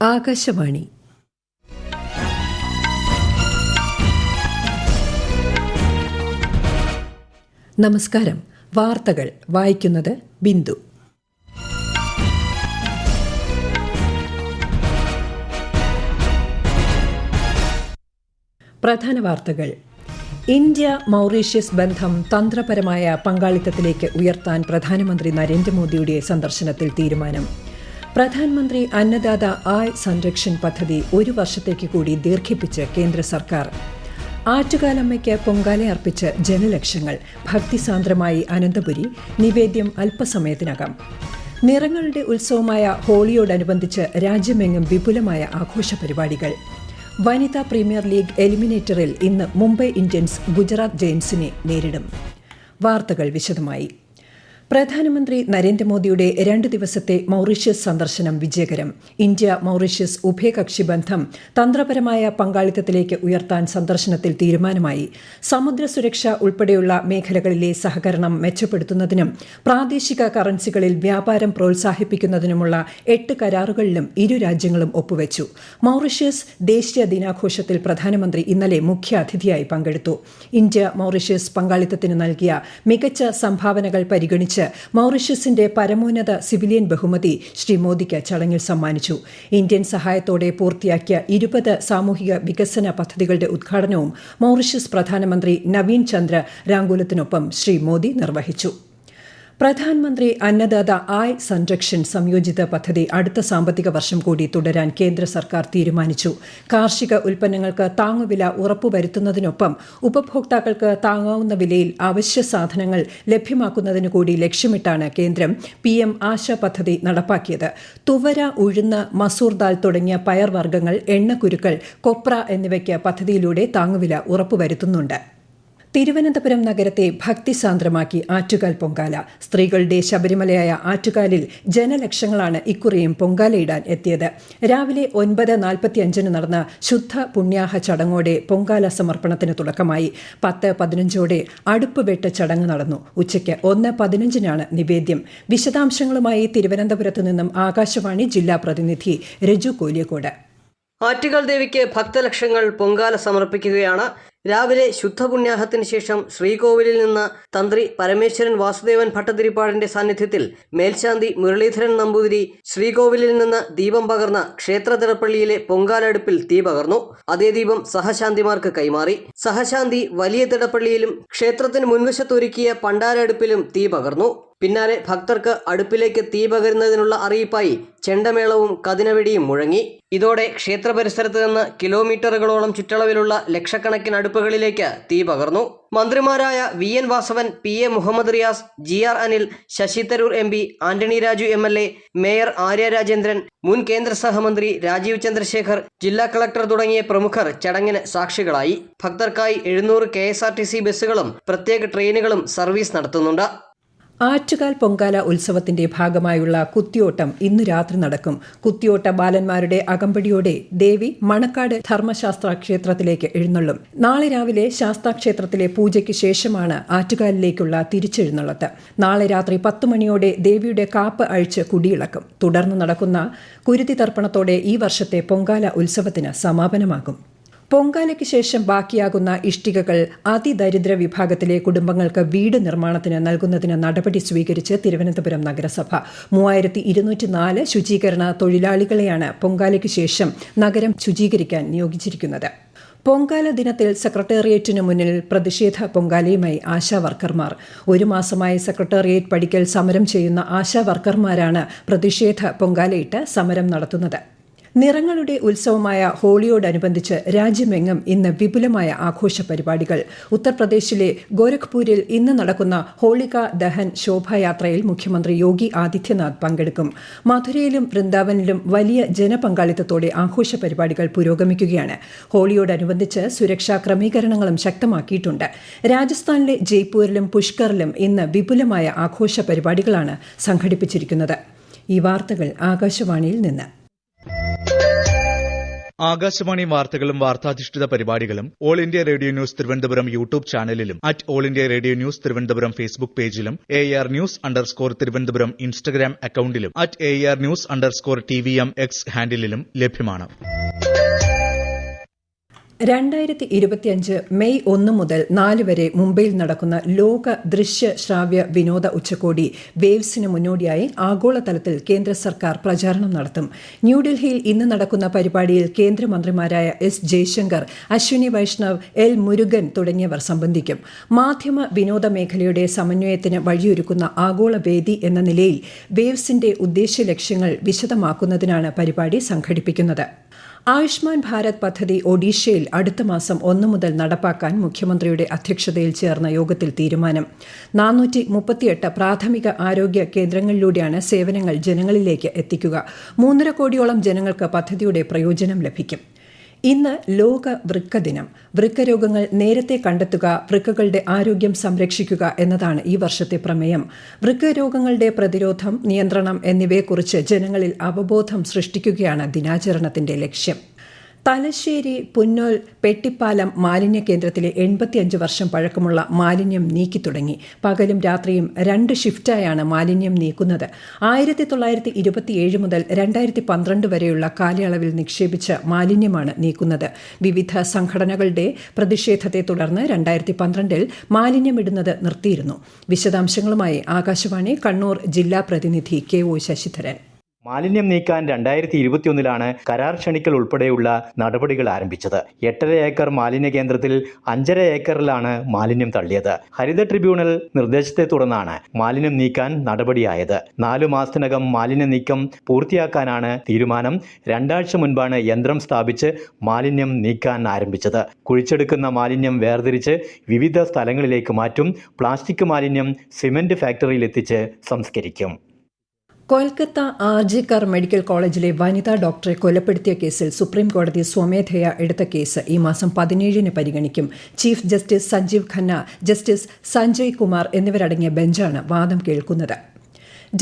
ആകാശവാണി. നമസ്കാരം. വാർത്തകൾ വായിക്കുന്നത് ബിന്ദു. പ്രധാന വാർത്തകൾ. ഇന്ത്യ മൗറീഷ്യസ് ബന്ധം തന്ത്രപരമായ പങ്കാളിത്തത്തിലേക്ക് ഉയർത്താൻ പ്രധാനമന്ത്രി നരേന്ദ്രമോദിയുടെ സന്ദർശനത്തിൽ തീരുമാനം. പ്രധാനമന്ത്രി അന്നദാത ആയ് സംരക്ഷൺ പദ്ധതി 1 വർഷത്തേക്ക് കൂടി ദീർഘിപ്പിച്ച് കേന്ദ്ര സർക്കാർ. ആറ്റുകാലമ്മയ്ക്ക് പൊങ്കാല അർപ്പിച്ച് ജനലക്ഷങ്ങൾ. ഭക്തിസാന്ദ്രമായി അനന്തപുരി. നിവേദ്യം അല്പസമയത്തിനകം. നിറങ്ങളുടെ ഉത്സവമായ ഹോളിയോടനുബന്ധിച്ച് രാജ്യമെങ്ങും വിപുലമായ ആഘോഷ പരിപാടികൾ. വനിതാ പ്രീമിയർ ലീഗ് എലിമിനേറ്ററിൽ ഇന്ന് മുംബൈ ഇന്ത്യൻസ് ഗുജറാത്ത് ജയൻസിനെ നേരിടും. വാർത്തകൾ വിശദമായി. പ്രധാനമന്ത്രി നരേന്ദ്രമോദിയുടെ 2 ദിവസത്തെ മൗറീഷ്യസ് സന്ദർശനം വിജയകരം. ഇന്ത്യ മൗറീഷ്യസ് ഉഭയകക്ഷി ബന്ധം തന്ത്രപരമായ പങ്കാളിത്തത്തിലേക്ക് ഉയർത്താൻ സന്ദർശനത്തിൽ തീരുമാനമായി. സമുദ്ര സുരക്ഷ ഉൾപ്പെടെയുള്ള മേഖലകളിലെ സഹകരണം മെച്ചപ്പെടുത്തുന്നതിനും പ്രാദേശിക കറൻസികളിൽ വ്യാപാരം പ്രോത്സാഹിപ്പിക്കുന്നതിനുമുള്ള 8 കരാറുകളിലും ഇരു രാജ്യങ്ങളും ഒപ്പുവെച്ചു. മൗറീഷ്യസ് ദേശീയ ദിനാഘോഷത്തിൽ പ്രധാനമന്ത്രി ഇന്നലെ മുഖ്യ അതിഥിയായി പങ്കെടുത്തു. ഇന്ത്യ മൗറീഷ്യസ് പങ്കാളിത്തത്തിന് നൽകിയ മികച്ച സംഭാവനകൾ പരിഗണിച്ച് മൗറീഷ്യസിന്റെ പരമോന്നത സിവിലിയൻ ബഹുമതി ശ്രീ മോദിക്ക് ചടങ്ങിൽ സമ്മാനിച്ചു. ഇന്ത്യൻ സഹായത്തോടെ പൂർത്തിയാക്കിയ 20 സാമൂഹിക വികസന പദ്ധതികളുടെ ഉദ്ഘാടനവും മൗറീഷ്യസ് പ്രധാനമന്ത്രി നവീൻ ചന്ദ്ര രാങ്കുലത്തിനൊപ്പം ശ്രീ മോദി നിർവഹിച്ചു. പ്രധാനമന്ത്രി അന്നദാത ആയ് സംരക്ഷൺ സംയോജിത പദ്ധതി അടുത്ത സാമ്പത്തിക വർഷം കൂടി തുടരാൻ കേന്ദ്ര സർക്കാർ തീരുമാനിച്ചു. കാർഷിക ഉൽപ്പന്നങ്ങൾക്ക് താങ്ങുവില ഉറപ്പുവരുത്തുന്നതിനൊപ്പം ഉപഭോക്താക്കൾക്ക് താങ്ങാവുന്ന വിലയിൽ അവശ്യ സാധനങ്ങൾ ലഭ്യമാക്കുന്നതിനു കൂടി ലക്ഷ്യമിട്ടാണ് കേന്ദ്രം PM ആശ പദ്ധതി നടപ്പാക്കിയത്. തുവര, ഉഴുന്ന്, മസൂർ ദാൽ തുടങ്ങിയ പയർവർഗ്ഗങ്ങൾ, എണ്ണക്കുരുക്കൾ, കൊപ്ര എന്നിവയ്ക്ക് പദ്ധതിയിലൂടെ താങ്ങുവില ഉറപ്പുവരുത്തുന്നുണ്ട്. തിരുവനന്തപുരം നഗരത്തെ ഭക്തിസാന്ദ്രമാക്കി ആറ്റുകാൽ പൊങ്കാല. സ്ത്രീകളുടെ ശബരിമലയായ ആറ്റുകാലിൽ ജനലക്ഷങ്ങളാണ് ഇക്കുറിയും പൊങ്കാലയിടാൻ എത്തിയത്. രാവിലെ 9:45 നടന്ന ശുദ്ധ പുണ്യാഹ ചടങ്ങോടെ പൊങ്കാല സമർപ്പണത്തിന് തുടക്കമായി. 10:15 അടുപ്പ് വെട്ട് ചടങ്ങ് നടന്നു. ഉച്ചയ്ക്ക് 1:15 നിവേദ്യം. വിശദാംശങ്ങളുമായി തിരുവനന്തപുരത്ത് നിന്നും ആകാശവാണി ജില്ലാ പ്രതിനിധി രജു കോലിയക്കോട്. ആറ്റുകാൽ ദേവിക്ക് ഭക്തലക്ഷങ്ങൾ പൊങ്കാല സമർപ്പിക്കുകയാണ്. രാവിലെ ശുദ്ധപുണ്യാഹത്തിന് ശേഷം ശ്രീകോവിലിൽ നിന്ന് തന്ത്രി പരമേശ്വരൻ വാസുദേവൻ ഭട്ടതിരിപ്പാടിന്റെ സാന്നിധ്യത്തിൽ മേൽശാന്തി മുരളീധരൻ നമ്പൂതിരി ശ്രീകോവിലിൽ നിന്ന് ദീപം പകർന്ന് ക്ഷേത്രതിടപ്പള്ളിയിലെ പൊങ്കാലടുപ്പിൽ തീ പകർന്നു. അതേ ദീപം സഹശാന്തിമാർക്ക് കൈമാറി. സഹശാന്തി വലിയ തിടപ്പള്ളിയിലും ക്ഷേത്രത്തിന് മുൻവശത്തൊരുക്കിയ പണ്ടാര അടുപ്പിലും തീ പകർന്നു. പിന്നാലെ ഭക്തർക്ക് അടുപ്പിലേക്ക് തീ പകരുന്നതിനുള്ള അറിയിപ്പായി ചെണ്ടമേളവും കതിനവെടിയും മുഴങ്ങി. ഇതോടെ ക്ഷേത്ര പരിസരത്ത് നിന്ന് കിലോമീറ്ററുകളോളം ചുറ്റളവിലുള്ള ലക്ഷക്കണക്കിന് അടുപ്പുകളിലേക്ക് തീ പകർന്നു. മന്ത്രിമാരായ VN Vasavan, PA Muhammad Riyas, GR Anil, Shashi Tharoor MP, Antony Raju MLA, mayor Arya Rajendran, മുൻ കേന്ദ്ര സഹമന്ത്രി രാജീവ് ചന്ദ്രശേഖർ, ജില്ലാ കളക്ടർ തുടങ്ങിയ പ്രമുഖർ ചടങ്ങിന് സാക്ഷികളായി. ഭക്തർക്കായി 700 KSRTC ബസ്സുകളും പ്രത്യേക ട്രെയിനുകളും സർവീസ് നടത്തുന്നുണ്ട്. ആറ്റുകാൽ പൊങ്കാല ഉത്സവത്തിന്റെ ഭാഗമായുള്ള കുത്തിയോട്ടം ഇന്നു രാത്രി നടക്കും. കുത്തിയോട്ട ബാലന്മാരുടെ അകമ്പടിയോടെ ദേവി മണക്കാട് ധർമ്മശാസ്ത്ര ക്ഷേത്രത്തിലേക്ക് എഴുന്നള്ളും. നാളെ രാവിലെ ശാസ്താക്ഷേത്രത്തിലെ പൂജയ്ക്ക് ശേഷമാണ് ആറ്റുകാലിലേക്കുള്ള തിരിച്ചെഴുന്നള്ളത്ത്. നാളെ രാത്രി 10 മണിയോടെ ദേവിയുടെ കാപ്പ് അഴിച്ച് കുടിയിളക്കും. തുടർന്ന് നടക്കുന്ന കുരുതി തർപ്പണത്തോടെ ഈ വർഷത്തെ പൊങ്കാല ഉത്സവത്തിന് സമാപനമാകും. പൊങ്കാലയ്ക്ക് ശേഷം ബാക്കിയാകുന്ന ഇഷ്ടികകൾ അതിദരിദ്ര വിഭാഗത്തിലെ കുടുംബങ്ങൾക്ക് വീട് നിർമ്മാണത്തിന് നൽകുന്നതിന് നടപടി സ്വീകരിച്ച് തിരുവനന്തപുരം നഗരസഭ 3204 ശുചീകരണ തൊഴിലാളികളെയാണ് പൊങ്കാലയ്ക്ക് ശേഷം നഗരം ശുചീകരിക്കാൻ നിയോഗിച്ചിരിക്കുന്നത്. പൊങ്കാല ദിനത്തിൽ സെക്രട്ടേറിയറ്റിന് മുന്നിൽ പ്രതിഷേധ പൊങ്കാലയുമായി ആശാവർക്കർമാർ. 1 മാസമായി സെക്രട്ടേറിയറ്റ് പടിക്കൽ സമരം ചെയ്യുന്ന ആശാവർക്കർമാരാണ് പ്രതിഷേധ പൊങ്കാലയിട്ട് സമരം നടത്തുന്നത്. നിറങ്ങളുടെ ഉത്സവമായ ഹോളിയോടനുബന്ധിച്ച് രാജ്യമെങ്ങും ഇന്ന് വിപുലമായ ആഘോഷ പരിപാടികൾ. ഉത്തർപ്രദേശിലെ ഗോരഖ്പൂരിൽ ഇന്ന് നടക്കുന്ന ഹോളിക ദഹൻ ശോഭായാത്രയിൽ മുഖ്യമന്ത്രി യോഗി ആദിത്യനാഥ് പങ്കെടുക്കും. മഥുരയിലും വൃന്ദാവനിലും വലിയ ജനപങ്കാളിത്തത്തോടെ ആഘോഷ പരിപാടികൾ പുരോഗമിക്കുകയാണ്. ഹോളിയോടനുബന്ധിച്ച് സുരക്ഷാ ക്രമീകരണങ്ങളും ശക്തമാക്കിയിട്ടുണ്ട്. രാജസ്ഥാനിലെ ജയ്പൂരിലും പുഷ്കറിലും ഇന്ന് വിപുലമായ ആഘോഷ പരിപാടികളാണ് സംഘടിപ്പിച്ചിരിക്കുന്നത്. ഈ വാർത്തകൾ ആകാശവാണിയിൽ നിന്ന്. ആകാശവാണി വാർത്തകളും വാർത്താധിഷ്ഠിത പരിപാടികളും all India radio news Thiruvananthapuram YouTube ചാനലിലും @all India radio news Thiruvananthapuram Facebook പേജിലും AR News_ തിരുവനന്തപുരം ഇൻസ്റ്റഗ്രാം അക്കൌണ്ടിലും @AR News_TVM X ഹാൻഡിലും ലഭ്യമാണ്. 2025 മെയ് 1 മുതൽ 4 വരെ മുംബൈയിൽ നടക്കുന്ന ലോക ദൃശ്യ ശ്രാവ്യ വിനോദ ഉച്ചകോടി വേവ്സിന് മുന്നോടിയായി ആഗോളതലത്തിൽ കേന്ദ്ര സർക്കാർ പ്രചാരണം നടത്തും. ന്യൂഡൽഹിയിൽ ഇന്ന് നടക്കുന്ന പരിപാടിയിൽ കേന്ദ്രമന്ത്രിമാരായ S. ജയശങ്കർ, അശ്വിനി വൈഷ്ണവ്, L. മുരുകൻ തുടങ്ങിയവർ സംബന്ധിക്കും. മാധ്യമ വിനോദ മേഖലയുടെ സമന്വയത്തിന് വഴിയൊരുക്കുന്ന ആഗോള വേദി എന്ന നിലയിൽ വേവ്സിന്റെ ഉദ്ദേശ്യ ലക്ഷ്യങ്ങൾ വിശദമാക്കുന്നതിനാണ് പരിപാടി സംഘടിപ്പിക്കുന്നത്. ആയുഷ്മാൻ ഭാരത് പദ്ധതി ഒഡീഷയിൽ അടുത്ത മാസം 1 മുതൽ നടപ്പാക്കാൻ മുഖ്യമന്ത്രിയുടെ അധ്യക്ഷതയിൽ ചേർന്ന യോഗത്തിൽ തീരുമാനം. 438 പ്രാഥമിക ആരോഗ്യ കേന്ദ്രങ്ങളിലൂടെയാണ് സേവനങ്ങൾ ജനങ്ങളിലേക്ക് എത്തിക്കുക. 3.5 കോടിയോളം ജനങ്ങൾക്ക് പദ്ധതിയുടെ പ്രയോജനം ലഭിക്കും. ഇന്ന് ലോക വൃക്ക ദിനം. വൃക്കരോഗങ്ങൾ നേരത്തെ കണ്ടെത്തുക, വൃക്കകളുടെ ആരോഗ്യം സംരക്ഷിക്കുക എന്നതാണ് ഈ വർഷത്തെ പ്രമേയം. വൃക്കരോഗങ്ങളുടെ പ്രതിരോധം, നിയന്ത്രണം എന്നിവയെക്കുറിച്ച് ജനങ്ങളിൽ അവബോധം സൃഷ്ടിക്കുകയാണ് ദിനാചരണത്തിന്റെ ലക്ഷ്യം. തലശ്ശേരി പുന്നോൽ പെട്ടിപ്പാലം മാലിന്യ കേന്ദ്രത്തിലെ 85 വർഷം പഴക്കമുള്ള മാലിന്യം നീക്കി തുടങ്ങി. പകലും രാത്രിയും 2 ഷിഫ്റ്റായാണ് മാലിന്യം നീക്കുന്നത്. 1927 മുതൽ 2012 വരെയുള്ള കാലയളവിൽ നിക്ഷേപിച്ച മാലിന്യമാണ് നീക്കുന്നത്. വിവിധ സംഘടനകളുടെ പ്രതിഷേധത്തെ തുടർന്ന് 2012 മാലിന്യമിടുന്നത് നിർത്തിയിരുന്നു. വിശദാംശങ്ങളുമായി ആകാശവാണി കണ്ണൂർ ജില്ലാ പ്രതിനിധി KO ശശിധരൻ. മാലിന്യം നീക്കാൻ 2021 കരാർ ക്ഷണിക്കൽ ഉൾപ്പെടെയുള്ള നടപടികൾ ആരംഭിച്ചത്. 8.5 ഏക്കർ മാലിന്യ കേന്ദ്രത്തിൽ 5.5 ഏക്കറിലാണ് മാലിന്യം തള്ളിയത്. ഹരിത ട്രിബ്യൂണൽ നിർദ്ദേശത്തെ തുടർന്നാണ് മാലിന്യം നീക്കാൻ നടപടിയായത്. 4 മാസത്തിനകം മാലിന്യ നീക്കം പൂർത്തിയാക്കാനാണ് തീരുമാനം. 2 ആഴ്ച മുൻപാണ് യന്ത്രം സ്ഥാപിച്ച് മാലിന്യം നീക്കാൻ ആരംഭിച്ചത്. കുഴിച്ചെടുക്കുന്ന മാലിന്യം വേർതിരിച്ച് വിവിധ സ്ഥലങ്ങളിലേക്ക് മാറ്റും. പ്ലാസ്റ്റിക് മാലിന്യം സിമന്റ് ഫാക്ടറിയിൽ എത്തിച്ച് സംസ്കരിക്കും. കൊൽക്കത്ത RG കർ മെഡിക്കൽ കോളേജിലെ വനിതാ ഡോക്ടറെ കൊലപ്പെടുത്തിയ കേസിൽ സുപ്രീം കോടതി സ്വമേധയാ എടുത്ത കേസ് ഈ മാസം 17 പരിഗണിക്കും. Chief justice Sanjiv Khanna, justice Sanjay Kumar എന്നിവരടങ്ങിയ ബെഞ്ചാണ് വാദം കേൾക്കുന്നത്.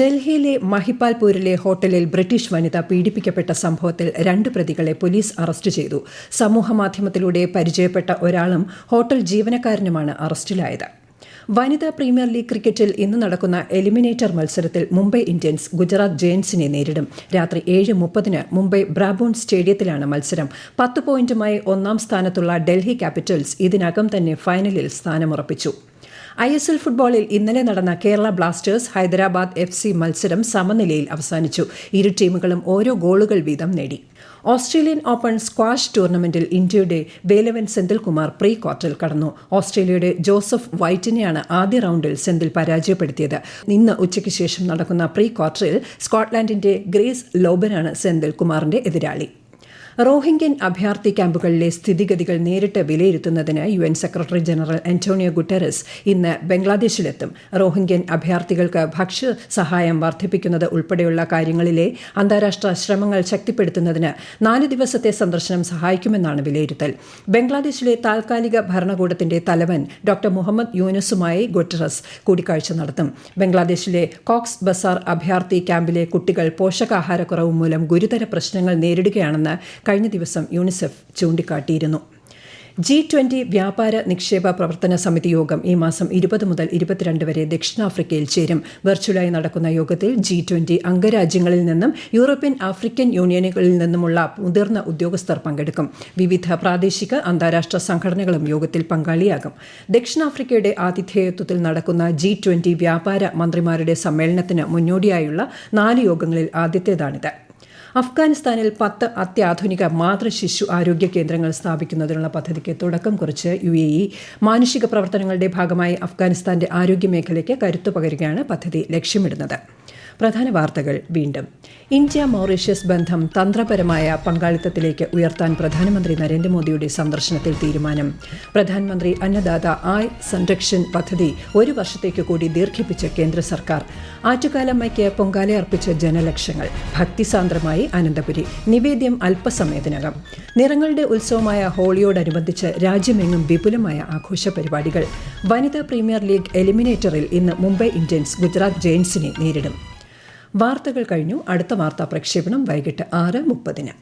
ഡൽഹിയിലെ മഹിപാൽപൂരിലെ ഹോട്ടലിൽ ബ്രിട്ടീഷ് വനിത പീഡിപ്പിക്കപ്പെട്ട സംഭവത്തിൽ 2 പ്രതികളെ പോലീസ് അറസ്റ്റ് ചെയ്തു. സമൂഹമാധ്യമത്തിലൂടെ പരിചയപ്പെട്ട ഒരാളും ഹോട്ടൽ ജീവനക്കാരനുമാണ് അറസ്റ്റിലായത്. വനിതാ പ്രീമിയർ ലീഗ് ക്രിക്കറ്റിൽ ഇന്ന് നടക്കുന്ന എലിമിനേറ്റർ മത്സരത്തിൽ മുംബൈ ഇന്ത്യൻസ് ഗുജറാത്ത് ജയൻസിനെ നേരിടും. രാത്രി 7:30 മുംബൈ ബ്രാബോൺ സ്റ്റേഡിയത്തിലാണ് മത്സരം. 10 പോയിന്റുമായി 1-ാം സ്ഥാനത്തുള്ള ഡൽഹി ക്യാപിറ്റൽസ് ഇതിനകം തന്നെ ഫൈനലിൽ സ്ഥാനമുറപ്പിച്ചു. ISL ഫുട്ബോളിൽ ഇന്നലെ നടന്ന കേരള ബ്ലാസ്റ്റേഴ്സ് ഹൈദരാബാദ് FC മത്സരം സമനിലയിൽ അവസാനിച്ചു. ഇരു ടീമുകളും ഓരോ ഗോളുകൾ വീതം നേടി. ഓസ്ട്രേലിയൻ ഓപ്പൺ സ്ക്വാഷ് ടൂർണമെന്റിൽ ഇന്ത്യയുടെ വേലവൻ സെന്തിൽകുമാർ പ്രീ ക്വാർട്ടറിൽ കടന്നു. ഓസ്ട്രേലിയയുടെ ജോസഫ് വൈറ്റിനെയാണ് ആദ്യ റൌണ്ടിൽ സെന്തിൽ പരാജയപ്പെടുത്തിയത്. ഇന്ന് ഉച്ചയ്ക്ക് ശേഷം നടക്കുന്ന പ്രീ ക്വാർട്ടറിൽ സ്കോട്ട്ലാൻഡിന്റെ ഗ്രേസ് ലോബനാണ് സെന്തിൽകുമാറിന്റെ എതിരാളി. റോഹിംഗ്യൻ അഭയാർത്ഥി ക്യാമ്പുകളിലെ സ്ഥിതിഗതികൾ നേരിട്ട് വിലയിരുത്തുന്നതിന് UN secretary general Antonio Guterres ഇന്ന് ബംഗ്ലാദേശിലെത്തും. റോഹിംഗ്യൻ അഭയാർത്ഥികൾക്ക് ഭക്ഷ്യ സഹായം വർദ്ധിപ്പിക്കുന്നത് ഉൾപ്പെടെയുള്ള കാര്യങ്ങളിലെ അന്താരാഷ്ട്ര ശ്രമങ്ങൾ ശക്തിപ്പെടുത്തുന്നതിന് 4 ദിവസത്തെ സന്ദർശനം സഹായിക്കുമെന്നാണ് വിലയിരുത്തൽ. ബംഗ്ലാദേശിലെ താൽക്കാലിക ഭരണകൂടത്തിന്റെ തലവൻ ഡോക്ടർ മുഹമ്മദ് യൂനുസുമായി ഗുട്ടറസ് കൂടിക്കാഴ്ച നടത്തും. ബംഗ്ലാദേശിലെ കോക്സ് ബസാർ അഭയാർത്ഥി ക്യാമ്പിലെ കുട്ടികൾ പോഷകാഹാരക്കുറവ് മൂലം ഗുരുതര പ്രശ്നങ്ങൾ നേരിടുകയാണെന്ന് കഴിഞ്ഞ ദിവസം യൂണിസെഫ് ചൂണ്ടിക്കാട്ടിയിരുന്നു. G20 വ്യാപാര നിക്ഷേപ പ്രവർത്തന സമിതി യോഗം ഈ മാസം 20 മുതൽ 22 വരെ ദക്ഷിണാഫ്രിക്കയിൽ ചേരും. വെർച്വലായി നടക്കുന്ന യോഗത്തിൽ G20 അംഗരാജ്യങ്ങളിൽ നിന്നും യൂറോപ്യൻ ആഫ്രിക്കൻ യൂണിയനുകളിൽ നിന്നുമുള്ള മുതിർന്ന ഉദ്യോഗസ്ഥർ പങ്കെടുക്കും. വിവിധ പ്രാദേശിക അന്താരാഷ്ട്ര സംഘടനകളും യോഗത്തിൽ പങ്കാളിയാകും. ദക്ഷിണാഫ്രിക്കയുടെ ആതിഥേയത്വത്തിൽ നടക്കുന്ന G20 വ്യാപാര മന്ത്രിമാരുടെ സമ്മേളനത്തിന് മുന്നോടിയായുള്ള 4 യോഗങ്ങളിൽ ആദ്യത്തേതാണിത്. അഫ്ഗാനിസ്ഥാനിൽ 10 അത്യാധുനിക മാതൃശിശു ആരോഗ്യ കേന്ദ്രങ്ങൾ സ്ഥാപിക്കുന്നതിനുള്ള പദ്ധതിക്ക് തുടക്കം കുറിച്ച് UAE. മാനുഷിക പ്രവർത്തനങ്ങളുടെ ഭാഗമായി അഫ്ഗാനിസ്ഥാന്റെ ആരോഗ്യ മേഖലയ്ക്ക് കരുത്തു പകരുകയാണ് പദ്ധതി ലക്ഷ്യമിടുന്നത്. പ്രധാന വാർത്തകൾ വീണ്ടും. ഇന്ത്യ മൗറീഷ്യസ് ബന്ധം തന്ത്രപരമായ പങ്കാളിത്തത്തിലേക്ക് ഉയർത്താൻ പ്രധാനമന്ത്രി നരേന്ദ്രമോദിയുടെ സന്ദർശനത്തിൽ തീരുമാനം. പ്രധാനമന്ത്രി അന്നദാത ആയ് സംരക്ഷൺ പദ്ധതി 1 വർഷത്തേക്ക് കൂടി ദീർഘിപ്പിച്ച് കേന്ദ്ര സർക്കാർ. ആറ്റുകാലമ്മയ്ക്ക് പൊങ്കാലയർപ്പിച്ച ജനലക്ഷങ്ങൾ. ഭക്തിസാന്ദ്രമായി അനന്തപുരി. നിവേദ്യം അല്പസമയത്തിനകം. നിറങ്ങളുടെ ഉത്സവമായ ഹോളിയോടനുബന്ധിച്ച് രാജ്യമെങ്ങും വിപുലമായ ആഘോഷ പരിപാടികൾ. വനിതാ പ്രീമിയർ ലീഗ് എലിമിനേറ്ററിൽ ഇന്ന് മുംബൈ ഇന്ത്യൻസ് ഗുജറാത്ത് ജയൻസിനെ നേരിടും. വാർത്തകൾ കഴിഞ്ഞു. അടുത്ത വാർത്താ പ്രക്ഷേപണം വൈകിട്ട് 6:30.